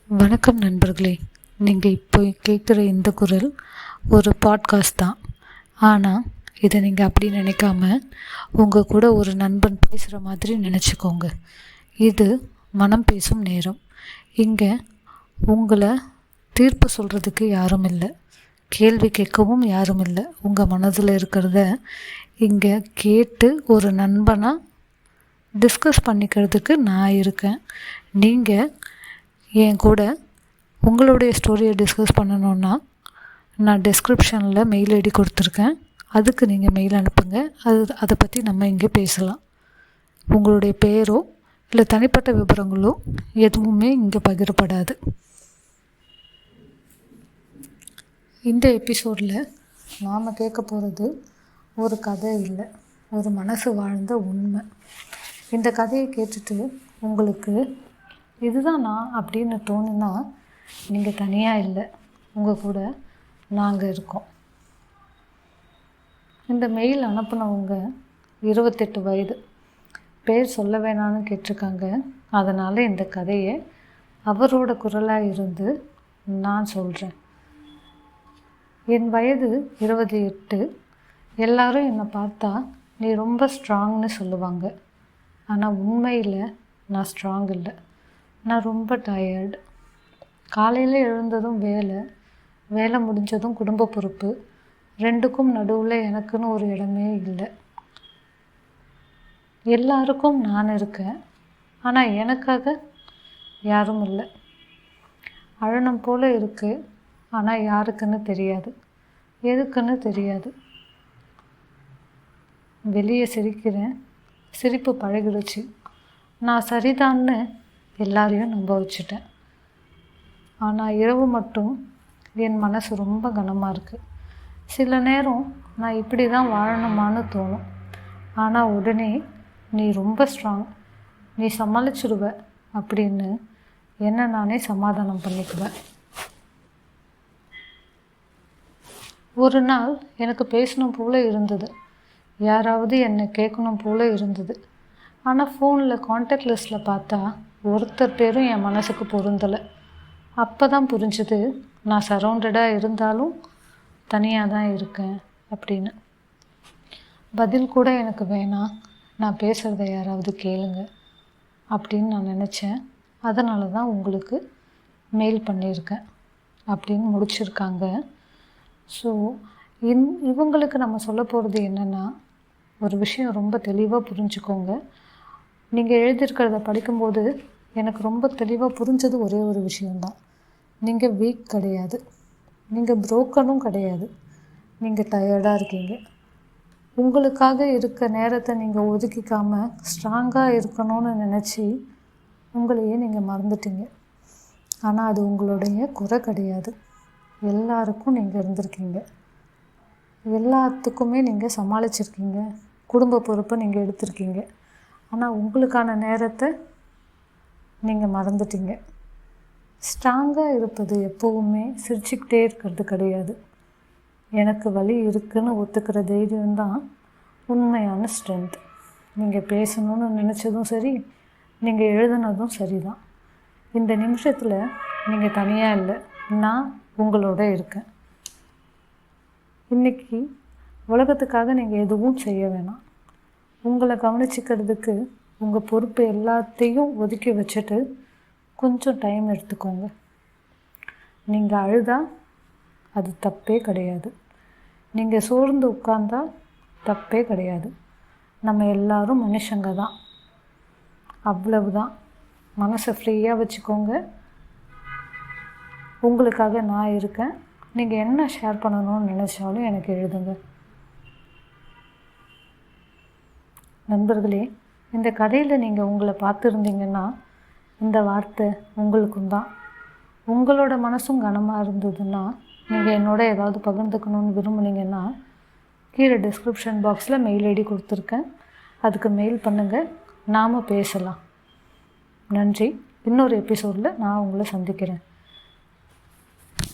வணக்கம் நண்பர்களே. நீங்கள் இப்போ கேட்குற இந்த குரல் ஒரு பாட்காஸ்ட் தான். ஆனால் இதை நீங்கள் அப்படி நினைக்காம உங்கள் கூட ஒரு நண்பன் பேசுகிற மாதிரி நினச்சிக்கோங்க. இது மனம் பேசும் நேரம். இங்கே உங்களை தீர்ப்பு சொல்கிறதுக்கு யாரும் இல்லை, கேள்வி கேட்கவும் யாரும் இல்லை. உங்கள் மனதில் இருக்கிறத இங்கே கேட்டு ஒரு நண்பனாக டிஸ்கஸ் பண்ணிக்கிறதுக்கு நான் இருக்கேன். நீங்கள் என் கூட உங்களுடைய ஸ்டோரியை டிஸ்கஸ் பண்ணணுன்னா நான் டிஸ்கிரிப்ஷனில் மெயில் ஐடி கொடுத்துருக்கேன். அதுக்கு நீங்கள் மெயில் அனுப்புங்க. அதை பற்றி நம்ம இங்கே பேசலாம். உங்களுடைய பெயரோ இல்லை தனிப்பட்ட விவரங்களோ எதுவுமே இங்கே பகிரப்படாது. இந்த எபிசோடில் நாம் கேட்க போகிறது ஒரு கதை இல்லை, ஒரு மனசு வாழ்ந்த உண்மை. இந்த கதையை கேட்டுட்டு உங்களுக்கு இதுதான் நான் அப்படின்னு தோணுன்னா நீங்கள் தனியாக இல்லை, உங்கள் கூட நாங்கள் இருக்கோம். இந்த மெயில் அனுப்புனவங்க 28 வயது, பேர் சொல்ல வேணான்னு கேட்டிருக்காங்க. அதனால் இந்த கதையை அவரோட குரலாக இருந்து நான் சொல்கிறேன். என் வயது 28. எல்லாரும் என்னை பார்த்தா நீ ரொம்ப ஸ்ட்ராங்னு சொல்லுவாங்க. ஆனால் உண்மையில் நான் ஸ்ட்ராங் இல்லை. நான் ரொம்ப டயர்டு. காலையில் எழுந்ததும் வேலை முடிஞ்சதும் குடும்ப பொறுப்பு, ரெண்டுக்கும் நடுவில் எனக்குன்னு ஒரு இடமே இல்லை. எல்லாருக்கும் நான் இருக்கேன், ஆனால் எனக்காக யாரும் இல்லை. அழனம் போல் இருக்குது, ஆனால் யாருக்குன்னு தெரியாது, எதுக்குன்னு தெரியாது. வெளியே சிரிக்கிறேன், சிரிப்பு பழகிடுச்சு. நான் சரிதான்னு எல்லாரையும் நம்ப வச்சுட்டேன். ஆனால் இரவு மட்டும் என் மனசு ரொம்ப கனமாக இருக்குது. சில நேரம் நான் இப்படி தான் வாழணுமான்னு தோணும். ஆனால் உடனே நீ ரொம்ப ஸ்ட்ராங், நீ சமாளிச்சிடுவ அப்படின்னு என்ன நானே சமாதானம் பண்ணிக்குவேன். ஒரு நாள் எனக்கு பேசணும் போல் இருந்தது, யாராவது என்னை கேட்கணும் போல் இருந்தது. ஆனால் ஃபோனில் கான்டாக்ட் லிஸ்ட்டில் பார்த்தா ஒருத்தர் பேரும் என் மனசுக்கு பொருந்தலை. அப்போ தான் புரிஞ்சுது, நான் சரௌண்டடாக இருந்தாலும் தனியாக தான் இருக்கேன் அப்படின்னு. பதில் கூட எனக்கு வேணாம், நான் பேசுகிறத யாராவது கேளுங்க அப்படின்னு நான் நினச்சேன். அதனால தான் உங்களுக்கு மெயில் பண்ணியிருக்கேன் அப்படின்னு முடிச்சிருக்காங்க. ஸோ இவங்களுக்கு நம்ம சொல்ல போகிறது என்னென்னா, ஒரு விஷயம் ரொம்ப தெளிவாக புரிஞ்சுக்கோங்க. நீங்கள் எழுதியிருக்கிறத படிக்கும்போது எனக்கு ரொம்ப தெளிவாக புரிஞ்சது ஒரே ஒரு விஷயந்தான். நீங்கள் வீக் கிடையாது, நீங்கள் புரோக்கனும் கிடையாது. நீங்கள் டயர்டாக இருக்கீங்க. உங்களுக்காக இருக்க நேரத்தை நீங்கள் ஒதுக்கிக்காமல் ஸ்ட்ராங்காக இருக்கணும்னு நினச்சி உங்களையே நீங்கள் மறந்துட்டீங்க. ஆனால் அது உங்களுடைய குறை கிடையாது. எல்லாருக்கும் நீங்கள் இருந்திருக்கீங்க, எல்லாத்துக்குமே நீங்கள் சமாளிச்சிருக்கீங்க, குடும்ப பொறுப்பை நீங்கள் எடுத்திருக்கீங்க. ஆனால் உங்களுக்கான நேரத்தை நீங்கள் மறந்துட்டீங்க. ஸ்ட்ராங்காக இருப்பது எப்போவுமே சிரிச்சுக்கிட்டே இருக்கிறது கிடையாது. எனக்கு வலி இருக்குதுன்னு ஒத்துக்கிற தைரியம்தான் உண்மையான ஸ்ட்ரென்த். நீங்கள் பேசணும்னு நினச்சதும் சரி, நீங்கள் எழுதுனதும் சரி தான். இந்த நிமிஷத்தில் நீங்கள் தனியாக இல்லை, நான் உங்களோட இருக்கேன். இன்றைக்கி உலகத்துக்காக நீங்கள் எதுவும் செய்ய வேணாம். உங்களை கவனிச்சிக்கிறதுக்கு உங்கள் பொறுப்பு எல்லாத்தையும் ஒதுக்கி வச்சுட்டு கொஞ்சம் டைம் எடுத்துக்கோங்க. நீங்கள் அழுதா அது தப்பே கிடையாது. நீங்கள் சோர்ந்து உட்கார்ந்தா தப்பே கிடையாது. நம்ம எல்லாரும் மனுஷங்க தான், அவ்வளவுதான். மனசை ஃப்ரீயாக வச்சுக்கோங்க. உங்களுக்காக நான் இருக்கேன். நீங்கள் என்ன ஷேர் பண்ணணும்னு நினச்சாலும் எனக்கு எழுதுங்க. நண்பர்களே, இந்த கதையில் நீங்கள் உங்களை பார்த்துருந்தீங்கன்னா இந்த வார்த்தை உங்களுக்கும் தான். உங்களோட மனசும் கனமாக இருந்ததுன்னா, நீங்கள் என்னோட ஏதாவது பகிர்ந்துக்கணும்னு விரும்புனீங்கன்னா கீழே டிஸ்கிரிப்ஷன் பாக்ஸில் மெயில் ஐடி கொடுத்துருக்கேன். அதுக்கு மெயில் பண்ணுங்கள், நாம் பேசலாம். நன்றி. இன்னொரு எபிசோடில் நான் உங்களை சந்திக்கிறேன்.